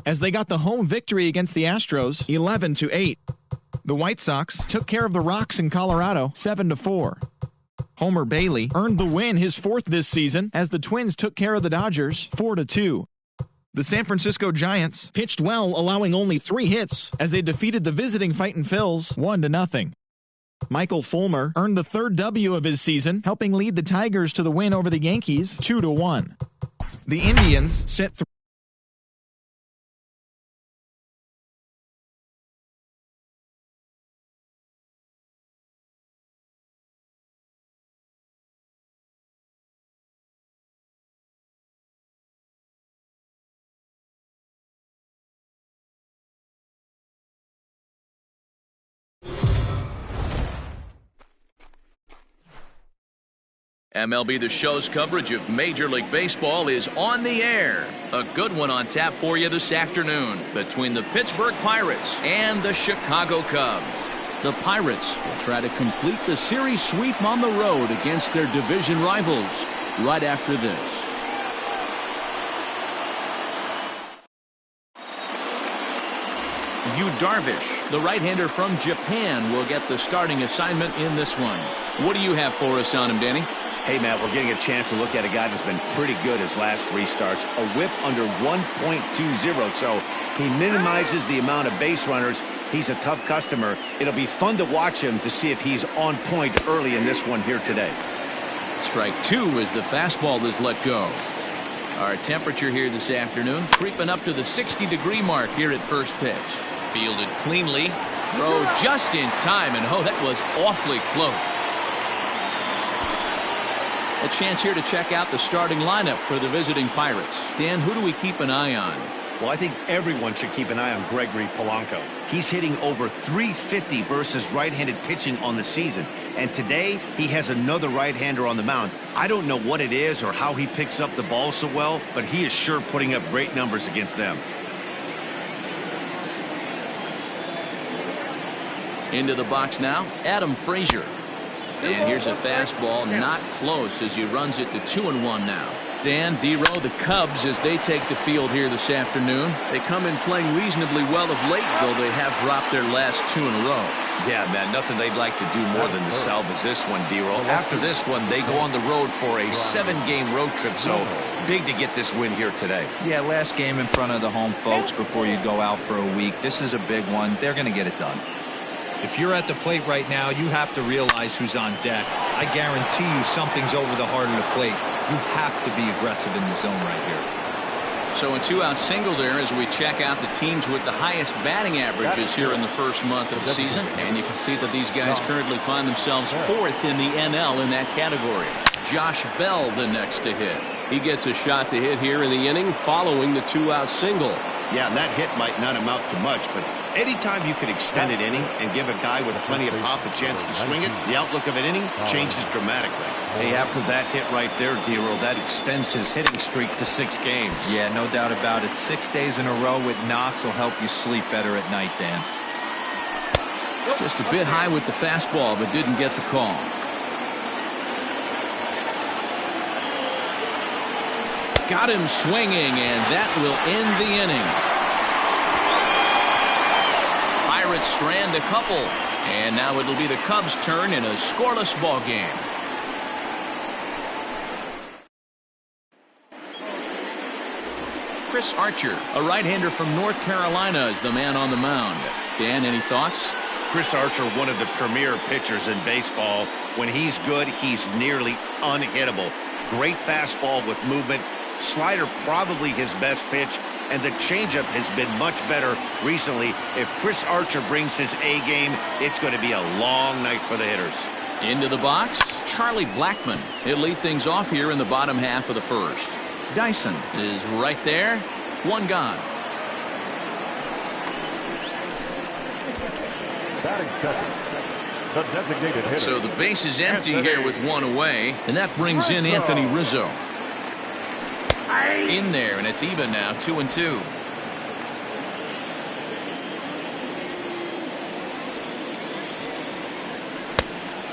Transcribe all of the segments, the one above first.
as they got the home victory against the Astros 11-8. The White Sox took care of the Rocks in Colorado 7-4. Homer Bailey earned the win, his fourth this season, as the Twins took care of the Dodgers 4-2. The San Francisco Giants pitched well, allowing only 3 hits as they defeated the visiting Fightin' Phils 1-0. Michael Fulmer earned the 3rd W of his season, helping lead the Tigers to the win over the Yankees 2-1. The Indians set MLB The Show's coverage of Major League Baseball is on the air. A good one on tap for you this afternoon between the Pittsburgh Pirates and the Chicago Cubs. The Pirates will try to complete the series sweep on the road against their division rivals right after this. Yu Darvish, the right-hander from Japan, will get the starting assignment in this one. What do you have for us on him, Danny? Hey, Matt, we're getting a chance to look at a guy that's been pretty good his last 3 starts. A whip under 1.20, so he minimizes the amount of base runners. He's a tough customer. It'll be fun to watch him to see if he's on point early in this one here today. Strike 2 as the fastball is let go. Our temperature here this afternoon creeping up to the 60-degree mark here at first pitch. Fielded cleanly. Throw just in time, and oh, that was awfully close. A chance here to check out the starting lineup for the visiting Pirates. Dan, who do we keep an eye on? Well, I think everyone should keep an eye on Gregory Polanco. He's hitting over .350 versus right-handed pitching on the season. And today, he has another right-hander on the mound. I don't know what it is or how he picks up the ball so well, but he is sure putting up great numbers against them. Into the box now, Adam Frazier. And here's a fastball, not close as he runs it to 2-1 now. Dan, D-Row, the Cubs, as they take the field here this afternoon. They come in playing reasonably well of late, though they have dropped their last 2 in a row. Yeah, man, nothing they'd like to do more than to salvage this one, D-Row. After this one, they go on the road for a 7-game road trip, so big to get this win here today. Yeah, last game in front of the home folks before you go out for a week. This is a big one. They're going to get it done. If you're at the plate right now, you have to realize who's on deck. I guarantee you something's over the heart of the plate. You have to be aggressive in the zone right here. So a 2-out single there as we check out the teams with the highest batting averages here in the first month of the season. And you can see that these guys currently find themselves 4th in the NL in that category. Josh Bell the next to hit. He gets a shot to hit here in the inning following the 2-out single. Yeah, and that hit might not amount to much, but anytime you can extend an inning and give a guy with plenty of pop a chance to swing it, the outlook of an inning changes dramatically. Hey, after that hit right there, D-Row, that extends his hitting streak to 6 games. Yeah, no doubt about it. 6 days in a row with knocks will help you sleep better at night, Dan. Just a bit high with the fastball, but didn't get the call. Got him swinging, and that will end the inning. Pirates strand a couple, and now it'll be the Cubs' turn in a scoreless ball game. Chris Archer, a right-hander from North Carolina, is the man on the mound. Dan, any thoughts? Chris Archer, one of the premier pitchers in baseball. When he's good, he's nearly unhittable. Great fastball with movement. Slider probably his best pitch, and the changeup has been much better recently. If Chris Archer brings his A game, it's going to be a long night for the hitters. Into the box, Charlie Blackmon. He'll lead things off here in the bottom half of the first. Dyson is right there. 1 gone. So the base is empty here with 1 away, and that brings in Anthony Rizzo. In there, and it's even now, 2-2.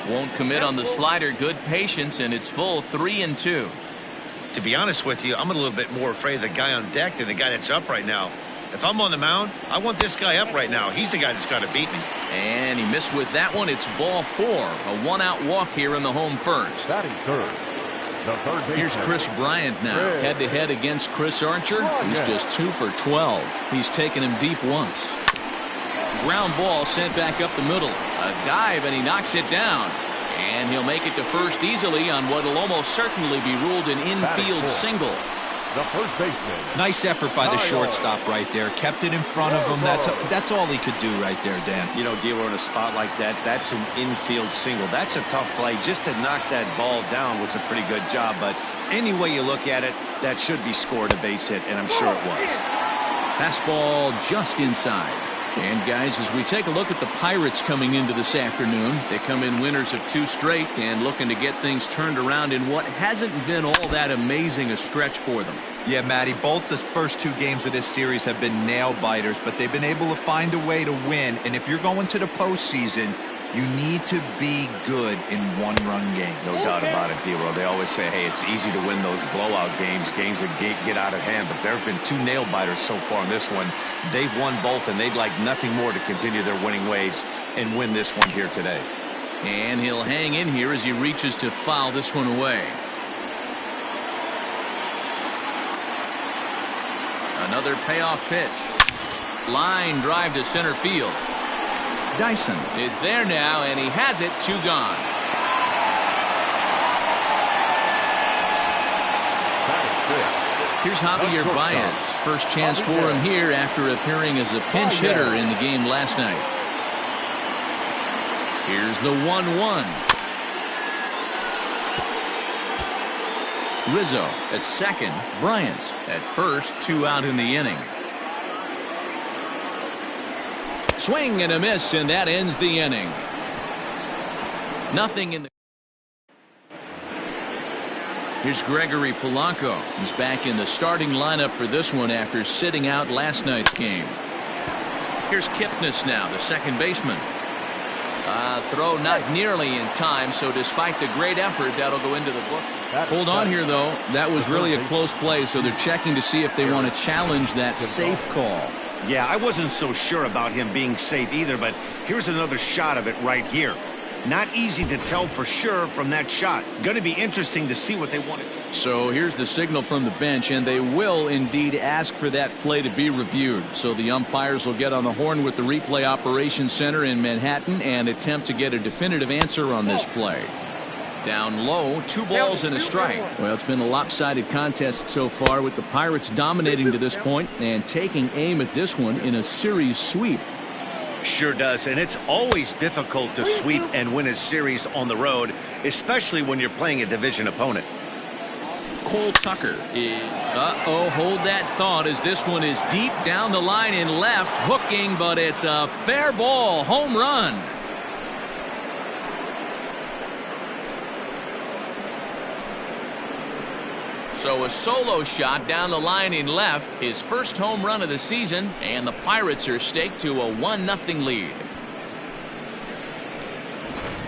Won't commit on the slider. Good patience, and it's full 3-2. To be honest with you, I'm a little bit more afraid of the guy on deck than the guy that's up right now. If I'm on the mound, I want this guy up right now. He's the guy that's got to beat me. And he missed with that one. It's ball 4. A one-out walk here in the home first. Batting third. Here's Chris Bryant now, head-to-head against Chris Archer. He's just 2 for 12. He's taken him deep once. Ground ball sent back up the middle. A dive, and he knocks it down. And he'll make it to first easily on what will almost certainly be ruled an infield single. The first baseman. Nice effort by the shortstop right there. Kept it in front of him. That's all he could do right there, Dan. You know, D'Lo, in a spot like that, that's an infield single. That's a tough play. Just to knock that ball down was a pretty good job. But any way you look at it, that should be scored a base hit, and I'm sure it was. Fastball just inside. And guys, as we take a look at the Pirates coming into this afternoon, they come in winners of 2 straight and looking to get things turned around in what hasn't been all that amazing a stretch for them. Yeah, Matty, both the first 2 games of this series have been nail-biters, but they've been able to find a way to win. And if you're going to the postseason, you need to be good in one-run games. No doubt about it, D'Lo. They always say, hey, it's easy to win those blowout games that get out of hand. But there have been 2 nail-biters so far in this one. They've won both, and they'd like nothing more to continue their winning ways and win this one here today. And he'll hang in here as he reaches to foul this one away. Another payoff pitch. Line drive to center field. Dyson is there now, and he has it. 2 gone. Here's Javier Baez. First chance for him here after appearing as a pinch hitter in the game last night. Here's the 1-1. Rizzo at second. Bryant at first. 2 out in the inning. Swing and a miss, and that ends the inning. Nothing in the... Here's Gregory Polanco. He's back in the starting lineup for this one after sitting out last night's game. Here's Kipnis now, the second baseman. Throw not nearly in time, so despite the great effort, that'll go into the books. Hold on here, though. That was really a close play, so they're checking to see if they want to challenge that safe call. Yeah, I wasn't so sure about him being safe either, but here's another shot of it right here. Not easy to tell for sure from that shot. Going to be interesting to see what they want to do. So here's the signal from the bench, and they will indeed ask for that play to be reviewed. So the umpires will get on the horn with the replay operations center in Manhattan and attempt to get a definitive answer on this play. Down low, 2 balls and a strike. Well, it's been a lopsided contest so far, with the Pirates dominating to this point and taking aim at this one in a series sweep. Sure does, and it's always difficult to sweep and win a series on the road, especially when you're playing a division opponent. Cole Tucker is... hold that thought, as this one is deep down the line in left, hooking, but it's a fair ball. Home run. So a solo shot down the line in left, his first home run of the season, and the Pirates are staked to a 1-0 lead.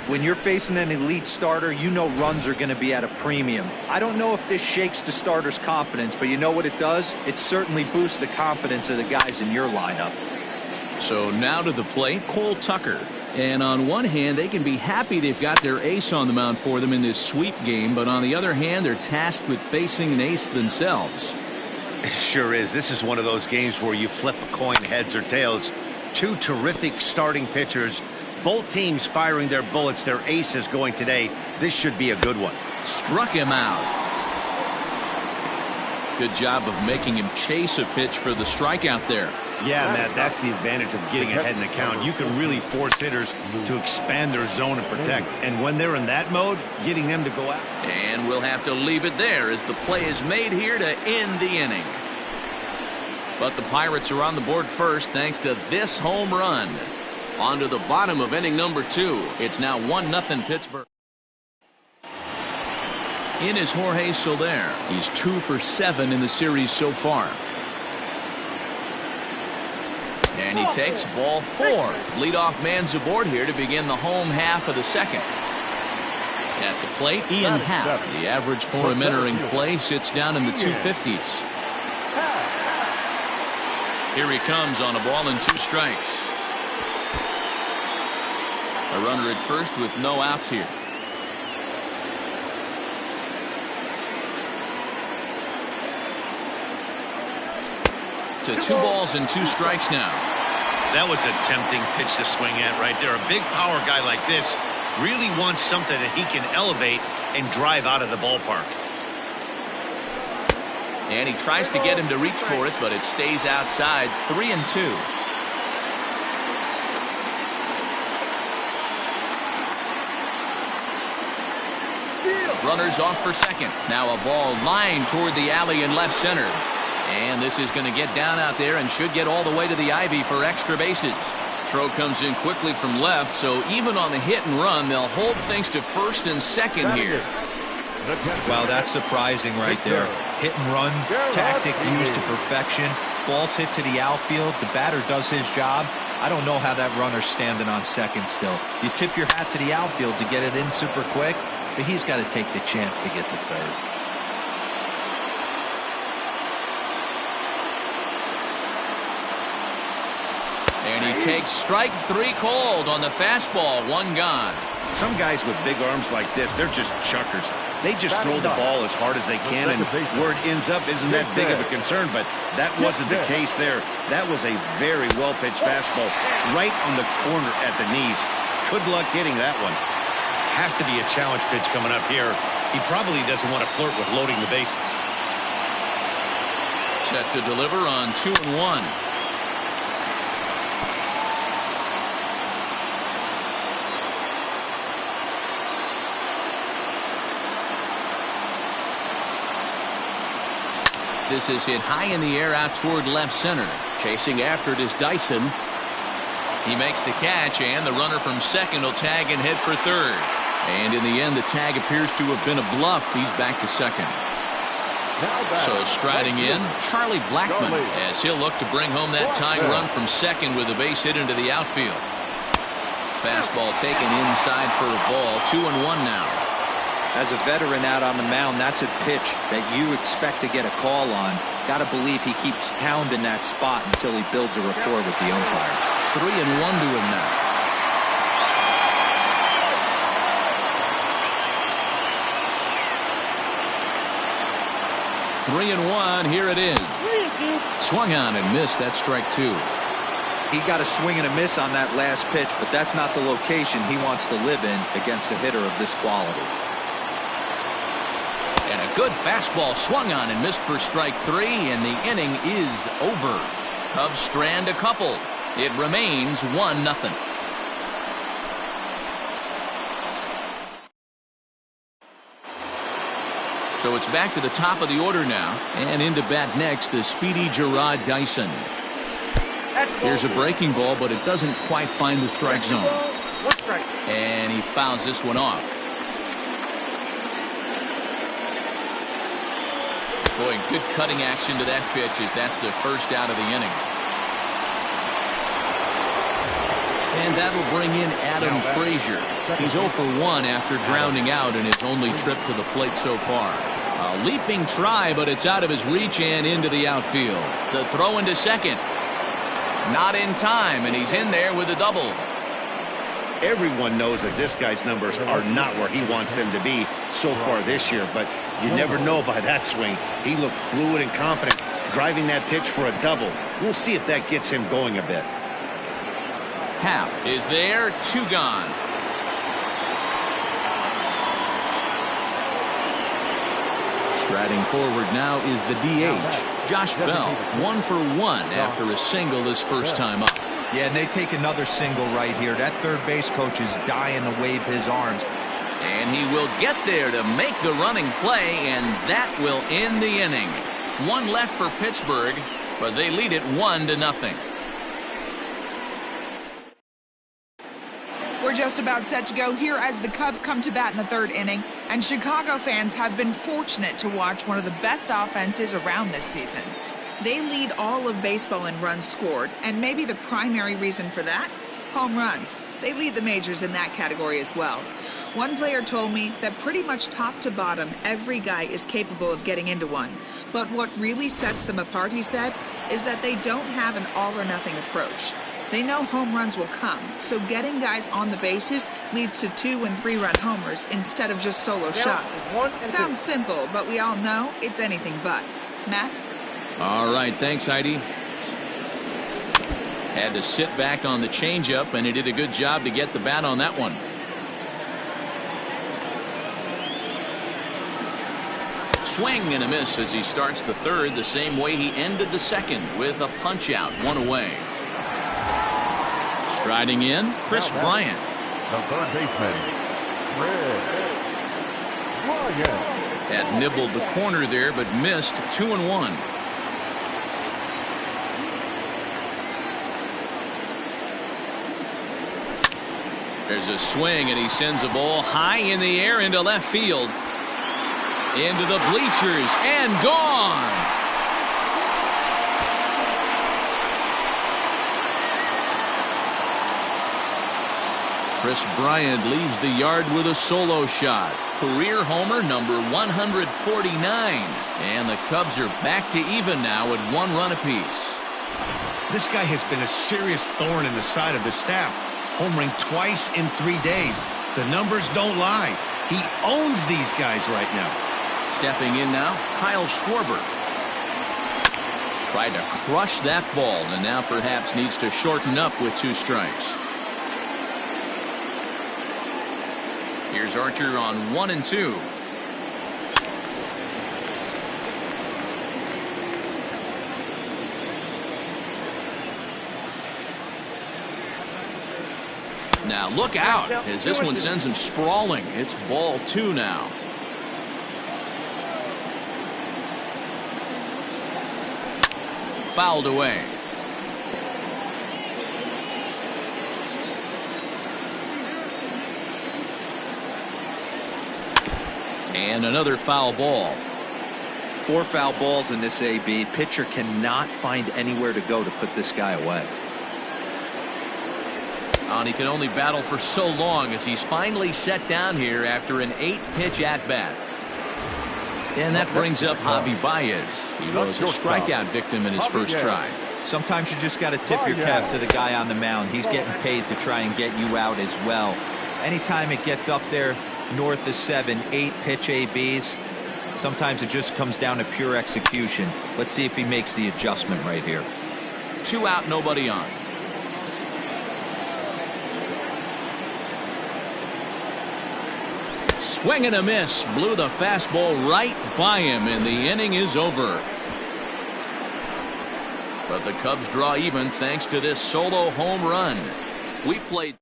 When you're facing an elite starter, you know runs are going to be at a premium. I don't know if this shakes the starter's confidence, but you know what it does? It certainly boosts the confidence of the guys in your lineup. So now to the plate, Cole Tucker. And on one hand, they can be happy they've got their ace on the mound for them in this sweep game, but on the other hand, they're tasked with facing an ace themselves. It sure is. This is one of those games where you flip a coin, heads or tails. 2 terrific starting pitchers, both teams firing their bullets. Their aces going today. This should be a good one. Struck him out. Good job of making him chase a pitch for the strikeout there. Yeah, Matt, that's the advantage of getting ahead in the count. You can really force hitters to expand their zone and protect. And when they're in that mode, getting them to go out. And we'll have to leave it there as the play is made here to end the inning. But the Pirates are on the board first thanks to this home run. On to the bottom of inning number 2. It's now 1-0 Pittsburgh. In is Jorge Soler. He's 2 for 7 in the series so far. And he takes ball 4. Leadoff man's aboard here to begin the home half of the second. At the plate, Ian Happ. The average for him entering play sits down in the 250s. Here he comes on a ball and 2 strikes. A runner at first with no outs here. To 2 balls and 2 strikes now. That was a tempting pitch to swing at right there. A big power guy like this really wants something that he can elevate and drive out of the ballpark. And he tries to get him to reach for it, but it stays outside. 3-2. Runners off for second. Now a ball lined toward the alley in left center. And this is going to get down out there and should get all the way to the ivy for extra bases. Throw comes in quickly from left, so even on the hit and run, they'll hold things to first and second here. Well, that's surprising right there. Hit and run tactic used to perfection. Ball's hit to the outfield. The batter does his job. I don't know how that runner's standing on second still. You tip your hat to the outfield to get it in super quick, but he's got to take the chance to get to third. And he takes strike 3 called on the fastball. 1 gone. Some guys with big arms like this, they're just chuckers. They just throw the ball as hard as they can, and where it ends up isn't that big of a concern, but that wasn't the case there. That was a very well-pitched fastball right on the corner at the knees. Good luck hitting that one. Has to be a challenge pitch coming up here. He probably doesn't want to flirt with loading the bases. Set to deliver on 2-1. This is hit high in the air out toward left center. Chasing after it is Dyson. He makes the catch, and the runner from second will tag and head for third. And in the end, the tag appears to have been a bluff. He's back to second. So striding in, Charlie Blackmon, as he'll look to bring home that tying run from second with a base hit into the outfield. Fastball taken inside for a ball. 2-1 now. As a veteran out on the mound, that's a pitch that you expect to get a call on. Got to believe he keeps pounding that spot until he builds a rapport with the umpire. 3-1 to him now. Three and 1. Here it is. Swung on and missed. That's strike 2. He got a swing and a miss on that last pitch, but that's not the location he wants to live in against a hitter of this quality. And a good fastball swung on and missed for strike 3, and the inning is over. Cubs strand a couple. It remains 1-0. So it's back to the top of the order now, and into bat next, the speedy Jarrod Dyson. Here's a breaking ball, but it doesn't quite find the strike zone. And he fouls this one off. Boy, good cutting action to that pitch as that's the first out of the inning. And that'll bring in Adam Frazier. He's 0 for 1 after grounding out in his only trip to the plate so far. A leaping try, but it's out of his reach and into the outfield. The throw into second. Not in time, and he's in there with a double. Everyone knows that this guy's numbers are not where he wants them to be so far this year, but you never know by that swing. He looked fluid and confident, driving that pitch for a double. We'll see if that gets him going a bit. Happ is there, 2 gone. Striding forward now is the DH, Josh Bell, 1 for 1 after a single his first time up. Yeah, and they take another single right here. That third base coach is dying to wave his arms. And he will get there to make the running play, and that will end the inning. 1 left for Pittsburgh, but they lead it 1-0. We're just about set to go here as the Cubs come to bat in the 3rd inning, and Chicago fans have been fortunate to watch one of the best offenses around this season. They lead all of baseball in runs scored, and maybe the primary reason for that? Home runs. They lead the majors in that category as well. One player told me that pretty much top to bottom, every guy is capable of getting into one. But what really sets them apart, he said, is that they don't have an all-or-nothing approach. They know home runs will come, so getting guys on the bases leads to 2- and 3-run homers instead of just solo shots. Sounds simple, but we all know it's anything but. Matt? All right, thanks, Heidi. Had to sit back on the changeup, and he did a good job to get the bat on that one. Swing and a miss as he starts the third the same way he ended the second, with a punch-out, 1 away. Striding in, Chris Bryant. The third baseman, Chris Bryant. Had nibbled the corner there, but missed 2-1. There's a swing, and he sends a ball high in the air into left field. Into the bleachers, and gone! Chris Bryant leaves the yard with a solo shot. Career homer number 149. And the Cubs are back to even now at 1 run apiece. This guy has been a serious thorn in the side of the staff. Homering twice in 3 days. The numbers don't lie. He owns these guys right now. Stepping in now, Kyle Schwarber. Tried to crush that ball, and now perhaps needs to shorten up with 2 strikes. Here's Archer on 1 and 2. Now look out as this one sends him sprawling. It's ball 2 now. Fouled away. And another foul ball. 4 foul balls in this AB. Pitcher cannot find anywhere to go to put this guy away. And he can only battle for so long as he's finally set down here after an 8-pitch at-bat. And that brings up Javi Baez. He was a strikeout victim in his first try. Sometimes you just got to tip your cap to the guy on the mound. He's getting paid to try and get you out as well. Anytime it gets up there north of 7, 8-pitch ABs, sometimes it just comes down to pure execution. Let's see if he makes the adjustment right here. 2 out, nobody on. Swing and a miss. Blew the fastball right by him, and the inning is over. But the Cubs draw even thanks to this solo home run. We played.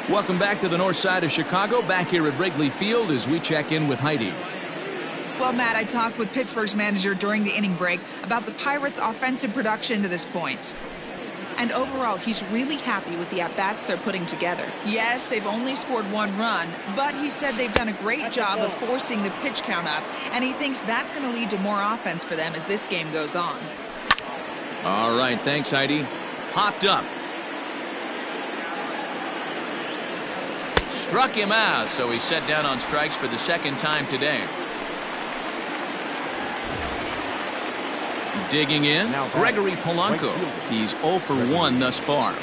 Welcome back to the north side of Chicago, back here at Wrigley Field as we check in with Heidi. Well, Matt, I talked with Pittsburgh's manager during the inning break about the Pirates' offensive production to this point. And overall, he's really happy with the at-bats they're putting together. Yes, they've only scored 1 run, but he said they've done a great job of forcing the pitch count up, and he thinks that's going to lead to more offense for them as this game goes on. All right, thanks, Heidi. Popped up. Struck him out, so he's set down on strikes for the 2nd time today. Digging in, Gregory Polanco. He's 0 for 1 thus far.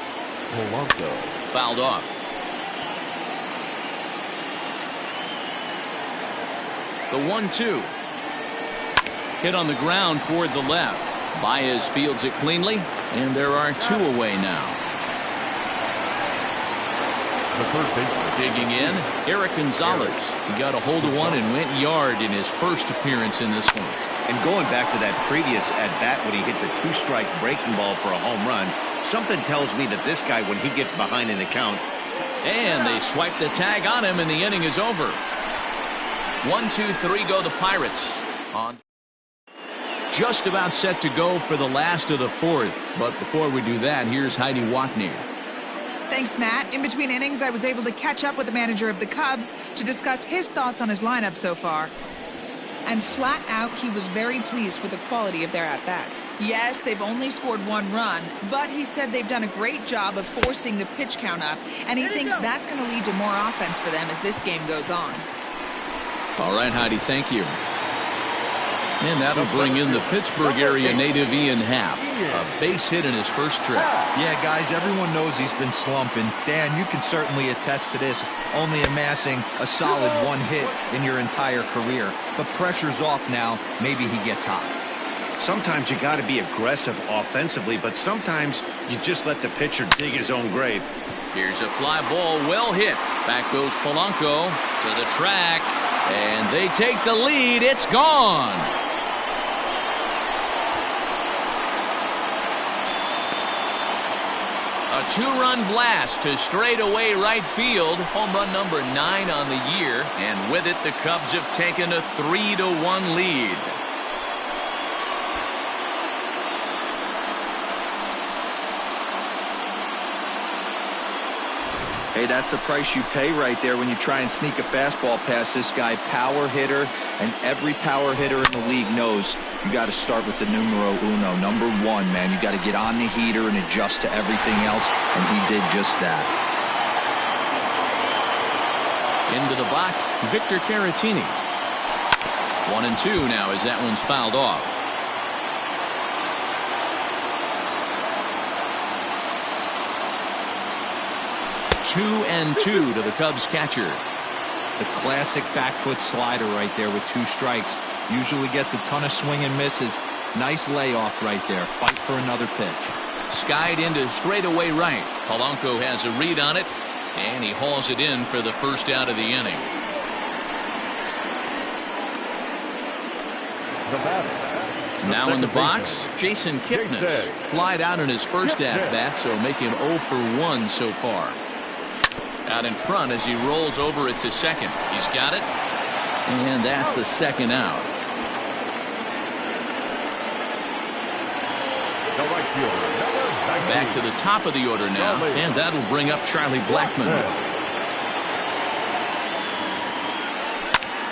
Polanco. Fouled off. The 1-2. Hit on the ground toward the left. Baez fields it cleanly, and there are 2 away now. The third baseman. Digging in, Eric Gonzalez. He got a hold of one and went yard in his first appearance in this one. And going back to that previous at-bat when he hit the 2-strike breaking ball for a home run, something tells me that this guy, when he gets behind in the count. And they swipe the tag on him, and the inning is over. 1, 2, 3 go the Pirates. On. Just about set to go for the last of the 4th. But before we do that, here's Heidi Watney. Thanks, Matt. In between innings, I was able to catch up with the manager of the Cubs to discuss his thoughts on his lineup so far. And flat out, he was very pleased with the quality of their at-bats. Yes, they've only scored 1 run, but he said they've done a great job of forcing the pitch count up, and he thinks that's going to lead to more offense for them as this game goes on. All right, Heidi, thank you. And that'll bring in the Pittsburgh area native Ian Happ. A base hit in his first trip. Yeah, guys, everyone knows he's been slumping. Dan, you can certainly attest to this, only amassing a solid 1 hit in your entire career. But pressure's off now. Maybe he gets hot. Sometimes you got to be aggressive offensively, but sometimes you just let the pitcher dig his own grave. Here's a fly ball, well hit. Back goes Polanco to the track, and they take the lead. It's gone. A 2-run blast to straightaway right field. Home run number 9 on the year. And with it, the Cubs have taken a 3-1 lead. Hey, that's the price you pay right there when you try and sneak a fastball past this guy. Power hitter, and every power hitter in the league knows you got to start with the numero uno, number 1, man. You got to get on the heater and adjust to everything else, and he did just that. Into the box, Victor Caratini. 1-2 now as that one's fouled off. 2-2 to the Cubs catcher. The classic back foot slider right there with 2 strikes. Usually gets a ton of swing and misses. Nice layoff right there. Fight for another pitch. Skied into straightaway right. Polanco has a read on it, and he hauls it in for the first out of the inning. Now in the box, Jason Kipnis. Flied out in his first at-bat, so making 0 for 1 so far. Out in front as he rolls over it to second. He's got it, and that's the second out. Back to the top of the order now, and that'll bring up Charlie Blackmon.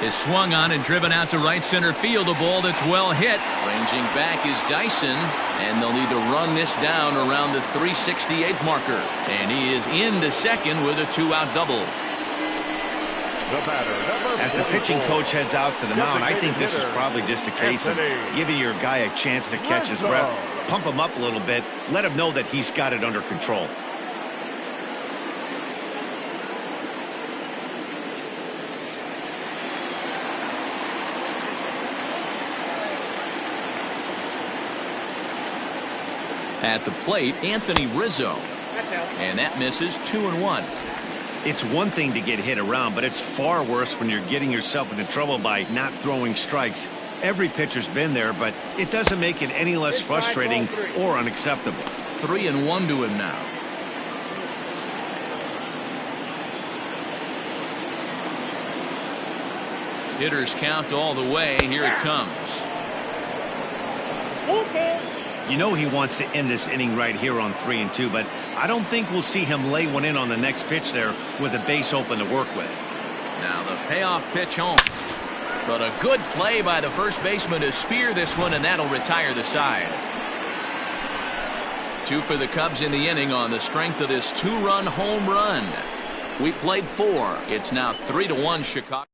Is swung on and driven out to right center field. A ball that's well hit. Ranging back is Dyson, and they'll need to run this down around the 368 marker. And he is into second with a 2-out double. As the pitching coach heads out to the mound, I think this is probably just a case of giving your guy a chance to catch his breath, pump him up a little bit, let him know that he's got it under control. At the plate, Anthony Rizzo. And that misses 2-1. It's one thing to get hit around, but it's far worse when you're getting yourself into trouble by not throwing strikes. Every pitcher's been there, but it doesn't make it any less frustrating or unacceptable. 3-1 to him now. Hitters count all the way. Here it comes. You know he wants to end this inning right here on 3-2, but I don't think we'll see him lay one in on the next pitch there with a base open to work with. Now the payoff pitch home. But a good play by the first baseman to spear this one, and that'll retire the side. 2 for the Cubs in the inning on the strength of this 2-run home run. We played 4. It's now 3-1 Chicago.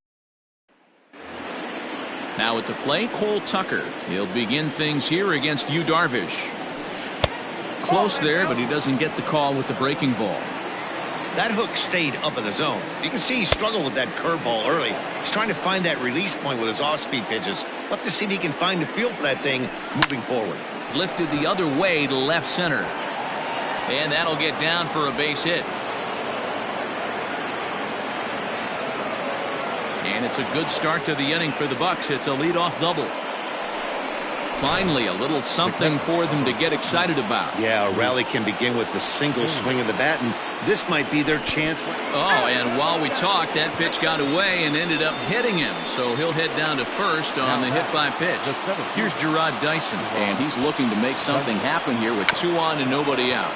Now at the plate, Cole Tucker. He'll begin things here against Yu Darvish. Close there, but he doesn't get the call with the breaking ball. That hook stayed up in the zone. You can see he struggled with that curveball early. He's trying to find that release point with his off-speed pitches. We'll have to see if he can find the feel for that thing moving forward. Lifted the other way to left center. And that'll get down for a base hit. And it's a good start to the inning for the Bucks. It's a leadoff double. Finally, a little something for them to get excited about. Yeah, a rally can begin with a single swing of the bat, and this might be their chance. Oh, and while we talked, that pitch got away and ended up hitting him. So he'll head down to first on the hit by pitch. Here's Jarrod Dyson, and he's looking to make something happen here with 2 on and nobody out.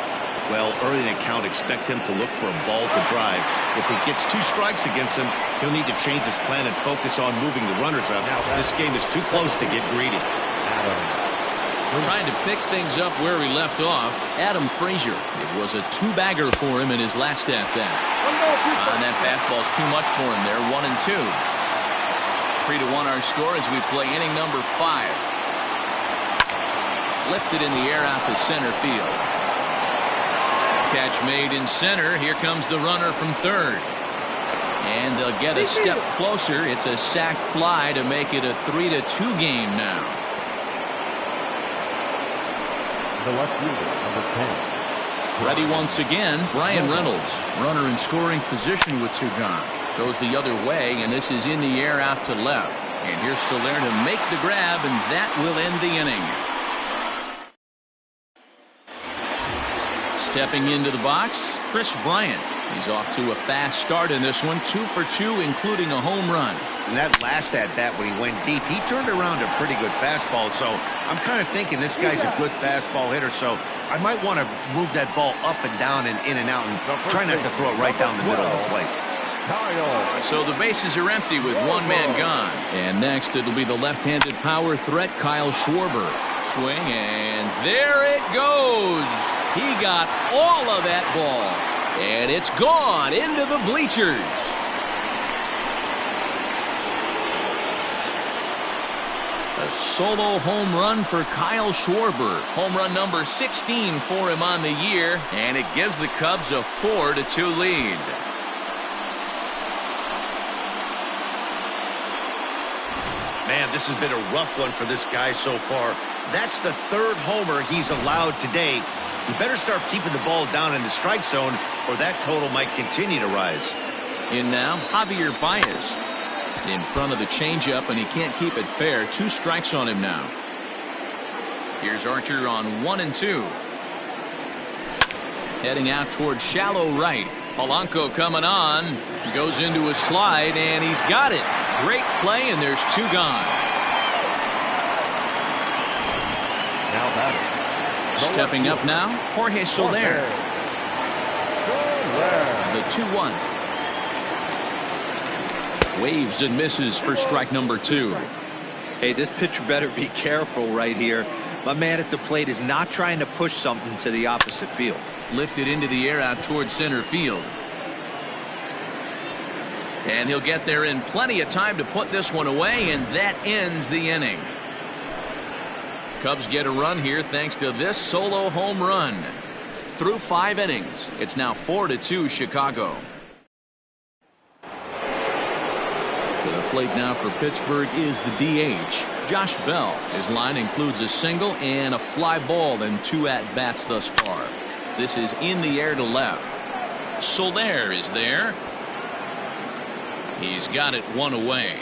Well, early in the count, expect him to look for a ball to drive. If he gets 2 strikes against him, he'll need to change his plan and focus on moving the runners up. This game is too close to get greedy. Trying to pick things up where he left off, Adam Frazier. It was a 2-bagger for him in his last at-bat. And that fastball's too much for him there. 1-2. 3-1 our score as we play inning number 5. Lifted in the air out to center field. Catch made in center. Here comes the runner from third. And they'll get a step closer. It's a sac fly to make it a 3-2 game now. The left fielder, number 10. Ready once again, Brian Reynolds. Runner in scoring position with 2 gone. Goes the other way, and this is in the air out to left. And here's Soler to make the grab, and that will end the inning. Stepping into the box, Chris Bryant. He's off to a fast start in this one, 2 for 2, including a home run. And that last at-bat when he went deep, he turned around a pretty good fastball. So I'm kind of thinking this guy's a good fastball hitter. So I might want to move that ball up and down and in and out and try not to throw it right down the middle of the plate. So the bases are empty with 1 man gone. And next it'll be the left-handed power threat, Kyle Schwarber. Swing, and there it goes. He got all of that ball. And it's gone into the bleachers. A solo home run for Kyle Schwarber. Home run number 16 for him on the year. And it gives the Cubs a 4-2 lead. Man, this has been a rough one for this guy so far. That's the 3rd homer he's allowed today. You better start keeping the ball down in the strike zone, or that total might continue to rise. In now, Javier Baez. In front of the changeup, and he can't keep it fair. 2 strikes on him now. Here's Archer on 1-2. Heading out towards shallow right. Polanco coming on. Goes into a slide, and he's got it. Great play, and there's 2 gone. Now batter. Stepping up now, Jorge Soler. The 2-1. Waves and misses for strike number 2. Hey, this pitcher better be careful right here. My man at the plate is not trying to push something to the opposite field. Lifted into the air out towards center field. And he'll get there in plenty of time to put this one away, and that ends the inning. Cubs get a run here thanks to this solo home run. Through 5 innings, it's now 4-2 Chicago. To the plate now for Pittsburgh is the DH, Josh Bell. His line includes a single and a fly ball and 2 at-bats thus far. This is in the air to left. Soler is there. He's got it 1 away.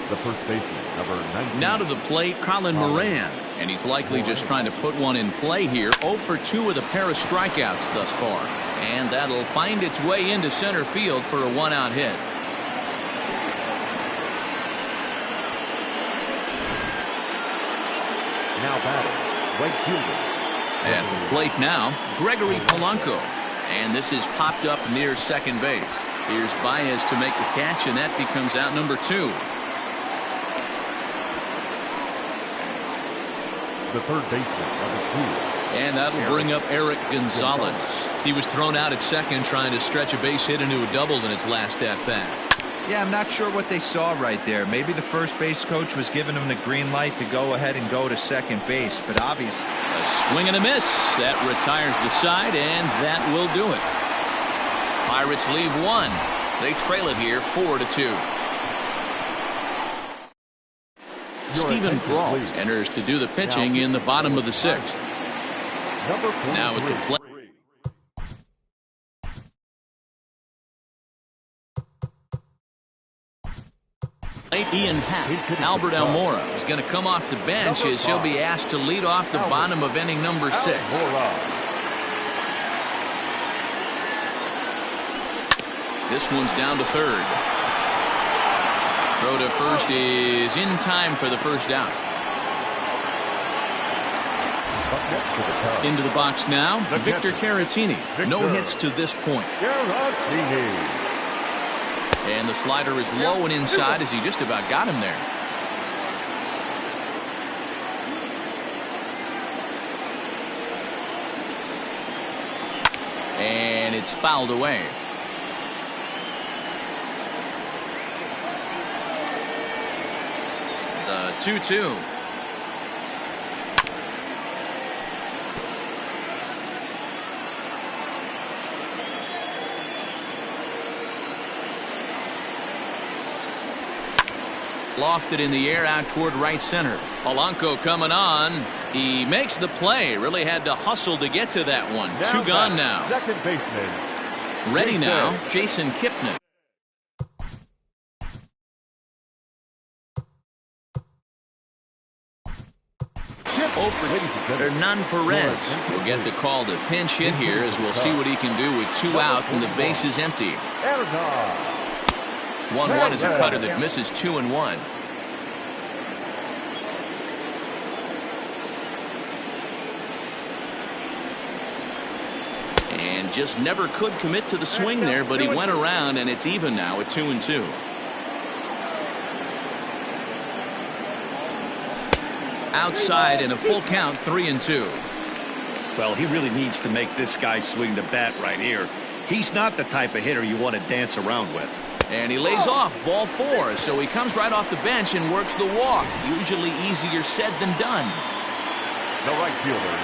The first baseman, number 19. Now to the plate, Colin Moran. And he's likely just trying to put one in play here. 0 for 2 with a pair of strikeouts thus far. And that'll find its way into center field for a 1-out hit. Now batting, right fielder. At the plate now, Gregory Polanco. And this is popped up near second base. Here's Baez to make the catch, and that becomes out number 2. The third baseman, number 2. And that'll bring up Eric Gonzalez. He was thrown out at second trying to stretch a base hit into a double in his last at-bat. Yeah, I'm not sure what they saw right there. Maybe the first base coach was giving him the green light to go ahead and go to second base, but obviously a swing and a miss. That retires the side, and that will do it. Pirates leave 1. They trail it here 4-2. Stephen Brault enters to do the pitching in the bottom of the 6th. Now at the plate. Ian Happ. Albert Almora is going to come off the bench as he'll be asked to lead off the bottom of inning number 6. This one's down to third. Throw to first is in time for the first out. Into the box now, Victor Caratini. No hits to this point. And the slider is low and inside as he just about got him there. And it's fouled away. The 2-2. Lofted in the air out toward right center. Polanco coming on. He makes the play. Really had to hustle to get to that one. Two gone now. Second baseman. Ready now, Jason Kipnis. Hernan Perez will get the call to pinch hit here as we'll see what he can do with 2 out and the base is empty. 1-1 is a cutter that misses 2-1. And just never could commit to the swing there, but he went around and it's even now at 2-2. Outside in a full count, 3-2. Well, he really needs to make this guy swing the bat right here. He's not the type of hitter you want to dance around with. And he lays off, ball 4, so he comes right off the bench and works the walk. Usually easier said than done. The right fielder,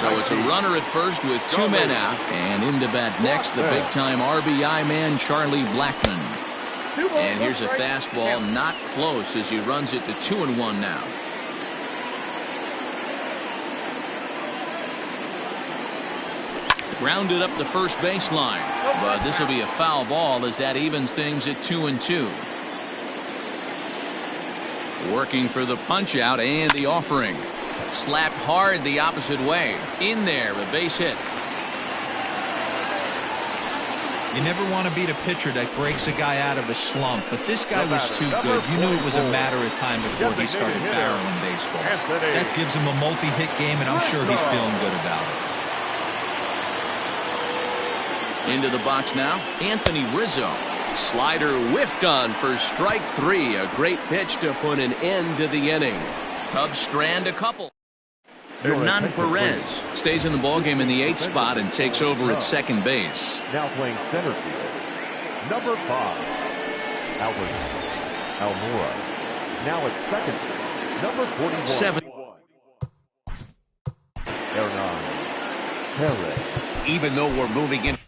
so it's a runner at first with 2 men out. And in to bat next, the big-time RBI man, Charlie Blackmon. And here's a fastball not close as he runs it to 2-1 now. Grounded up the first baseline, but this will be a foul ball as that evens things at 2-2. Working for the punch out and the offering. Slapped hard the opposite way. In there, a base hit. You never want to beat a pitcher that breaks a guy out of a slump, but this guy was too good. You knew it was a matter of time before he started barreling baseballs. That gives him a multi-hit game, and I'm sure he's feeling good about it. Into the box now, Anthony Rizzo. Slider whiffed on for strike 3. A great pitch to put an end to the inning. Cubs strand a couple. Hernan Perez stays in the ballgame in the 8th spot and takes over at second base. Now playing center field, number 5, Albert Almora. Now at second, number 41. 7. Hernan Perez. Even though we're moving into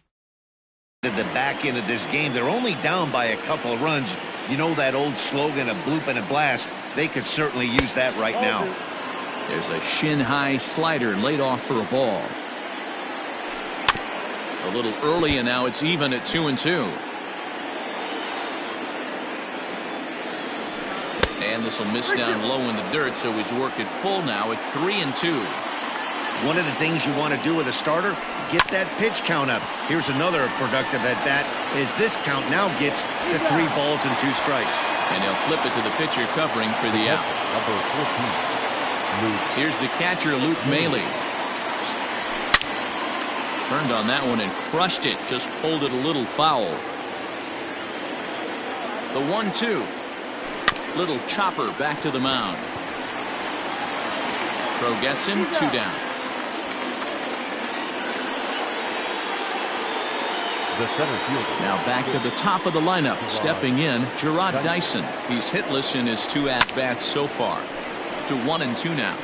the back end of this game, they're only down by a couple of runs. You know that old slogan, a bloop and a blast. They could certainly use that right now. There's a shin-high slider laid off for a ball. A little early, and now it's even at 2-2. And this will miss down low in the dirt, so he's worked it full now at 3-2. One of the things you want to do with a starter, get that pitch count up. Here's another productive at bat as this count now gets to 3 balls and 2 strikes. And he'll flip it to the pitcher covering for the out. Number 14. Here's the catcher, Luke Maile. Turned on that one and crushed it. Just pulled it a little foul. The 1-2. Little chopper back to the mound. Throw gets him, 2 down. The center fielder. Now back to the top of the lineup. Stepping in, Jarrod Dyson. He's hitless in his 2 at-bats so far. To 1-2 now.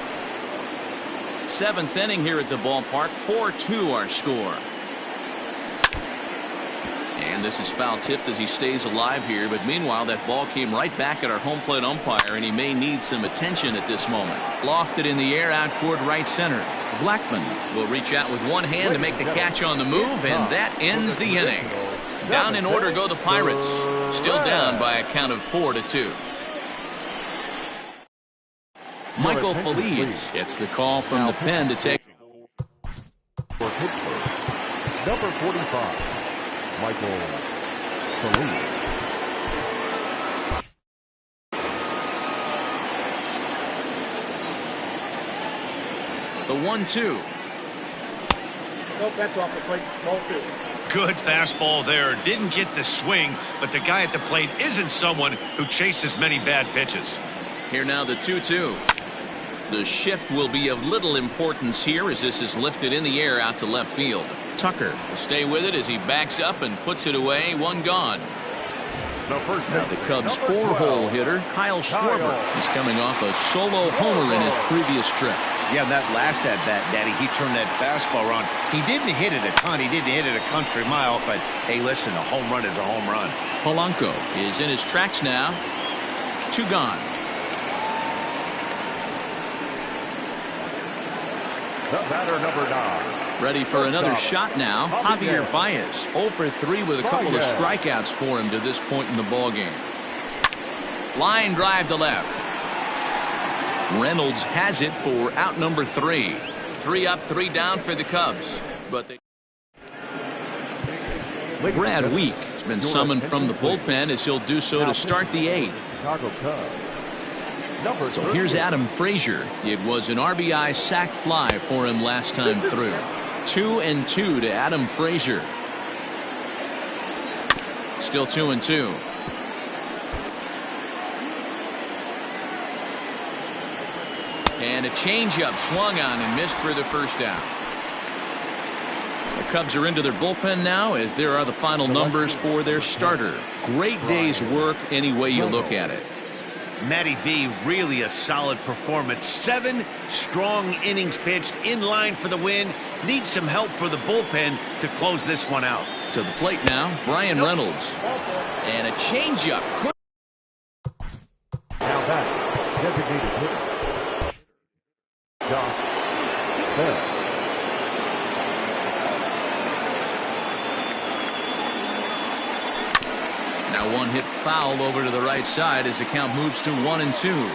7th inning here at the ballpark. 4-2 our score. And this is foul tipped as he stays alive here. But meanwhile, that ball came right back at our home plate umpire, and he may need some attention at this moment. Lofted in the air out toward right center. Blackmon will reach out with one hand to make the catch on the move, and that ends the inning. Down in order go the Pirates. Still down by a count of 4-2. Michael Feliz gets the call from the pen to take. For Pittsburgh, number 45, Michael Feliz. The 1-2. Nope, that's off the plate. Ball 2. Good fastball there. Didn't get the swing, but the guy at the plate isn't someone who chases many bad pitches. Here now the 2-2. The shift will be of little importance here as this is lifted in the air out to left field. Tucker will stay with it as he backs up and puts it away. One gone. Now the Cubs' 4-hole hitter, Kyle Schwarber, is coming off a solo homer in his previous trip. Yeah, that last at-bat, Daddy, he turned that fastball around. He didn't hit it a ton. He didn't hit it a country mile, but hey, listen, a home run is a home run. Polanco is in his tracks now. 2 gone. The batter, number 9. Ready for another shot now. Javier Baez 0 for 3 with a couple of strikeouts for him to this point in the ballgame. Line drive to left. Reynolds has it for out number 3. 3 up, 3 down for the Cubs. But Brad Week has been summoned from the bullpen as he'll do so to start the 8th. Chicago Cubs. So here's Adam Frazier. It was an RBI sac fly for him last time through. 2-2 to Adam Frazier. Still 2-2. And a changeup swung on and missed for the first down. The Cubs are into their bullpen now as there are the final numbers for their starter. Great day's work any way you look at it. Matty V, really a solid performance. 7 strong innings pitched, in line for the win. Needs some help for the bullpen to close this one out. To the plate now, Brian Reynolds. And a changeup. Now back, designated hitter, Josh Bell. Now one hit foul over to the right side as the count moves to 1-2.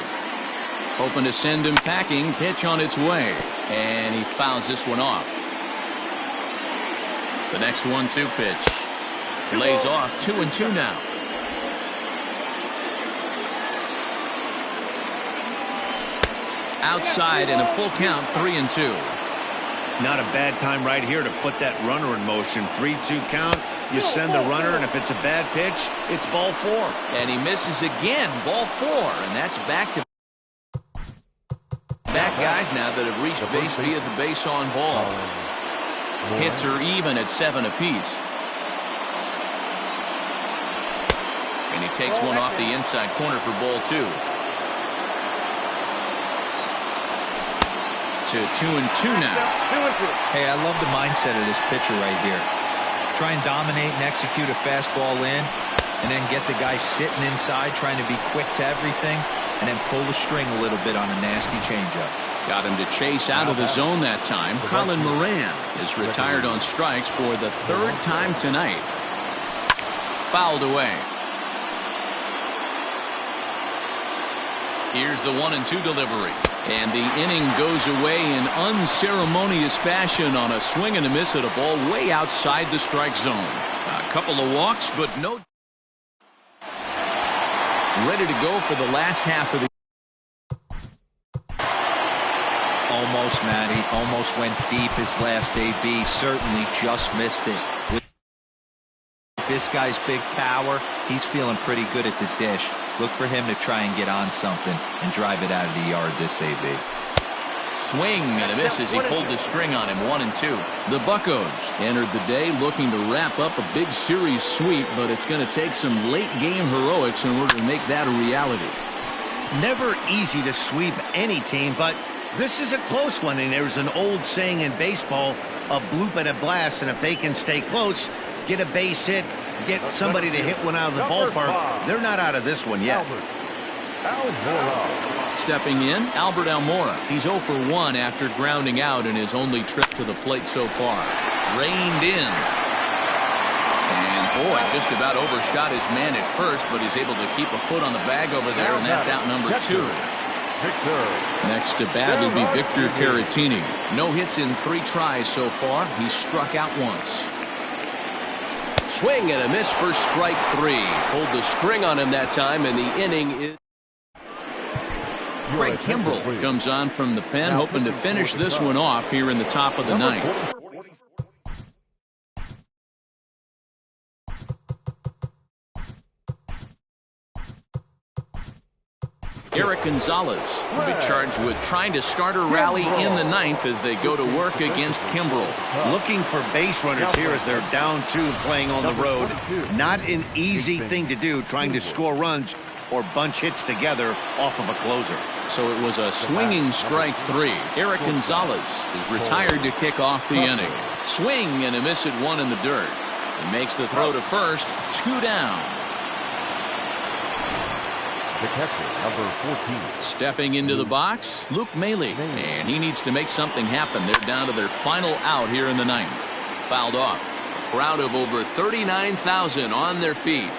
Hoping to send him packing. Pitch on its way. And he fouls this one off. The next 1-2 pitch. Lays off. 2-2 now. Outside and a full count. 3-2. Not a bad time right here to put that runner in motion. 3-2 count. You send the runner, and if it's a bad pitch, it's ball 4. And he misses again. Ball 4. And that's back to back guys now that have reached base via the base on ball. Hits are even at 7 apiece. And he takes one off the inside corner for ball 2. To 2-2 now. Hey, I love the mindset of this pitcher right here. Try and dominate and execute a fastball in, and then get the guy sitting inside trying to be quick to everything, and then pull the string a little bit on a nasty changeup. Got him to chase out of the zone that time. Colin Moran is retired on strikes for the 3rd time tonight. Fouled away. Here's the 1-2 delivery. And the inning goes away in unceremonious fashion on a swing and a miss at a ball way outside the strike zone. A couple of walks, but no. Ready to go for the last half of the. Almost, Matty. Almost went deep his last AB. Certainly just missed it. With this guy's big power, he's feeling pretty good at the dish. Look for him to try and get on something and drive it out of the yard this AB. Swing and a miss as he pulled the string on him. 1-2. The Buccos entered the day looking to wrap up a big series sweep, but it's going to take some late game heroics in order to make that a reality. Never easy to sweep any team, but this is a close one, and there's an old saying in baseball, a bloop and a blast, and if they can stay close, get a base hit, get somebody to hit one out of the ballpark, they're not out of this one yet. Almora. Stepping in, Albert Almora. He's 0 for 1 after grounding out in his only trip to the plate so far. Reined in. And boy, just about overshot his man at first, but he's able to keep a foot on the bag over there, and that's out number 2. Next to bat will be Victor Caratini. No hits in 3 tries so far. He's struck out once. Swing and a miss for strike 3. Pulled the string on him that time, and the inning is. Craig Kimbrell comes on from the pen, hoping to finish this one off here in the top of the ninth. Eric Gonzalez will be charged with trying to start a rally in the ninth as they go to work against Kimbrell. Looking for base runners here as they're down 2 playing on the road. Not an easy thing to do, trying to score runs or bunch hits together off of a closer. So it was a swinging strike 3. Eric Gonzalez is retired to kick off the inning. Swing and a miss at 1 in the dirt. He makes the throw to first, 2 down. The catcher, number 14. Stepping into the box, Luke Maile, and he needs to make something happen. They're down to their final out here in the ninth. Fouled off. A crowd of over 39,000 on their feet.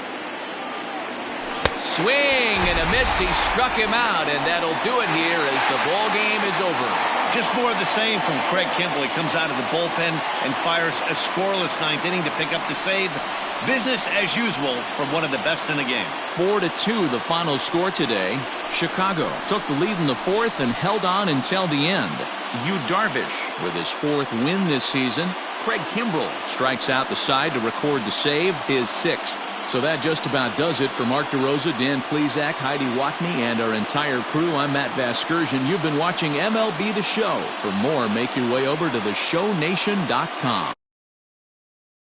Swing and a miss. He struck him out, and that'll do it here as the ball game is over. Just more of the same from Craig Kimbrell. He comes out of the bullpen and fires a scoreless ninth inning to pick up the save. Business as usual from one of the best in the game. 4-2 the final score today. Chicago took the lead in the fourth and held on until the end. Yu Darvish with his 4th win this season. Craig Kimbrell strikes out the side to record the save, his 6th. So that just about does it for Mark DeRosa, Dan Plesac, Heidi Watney, and our entire crew. I'm Matt Vasgersian. You've been watching MLB The Show. For more, make your way over to theshownation.com.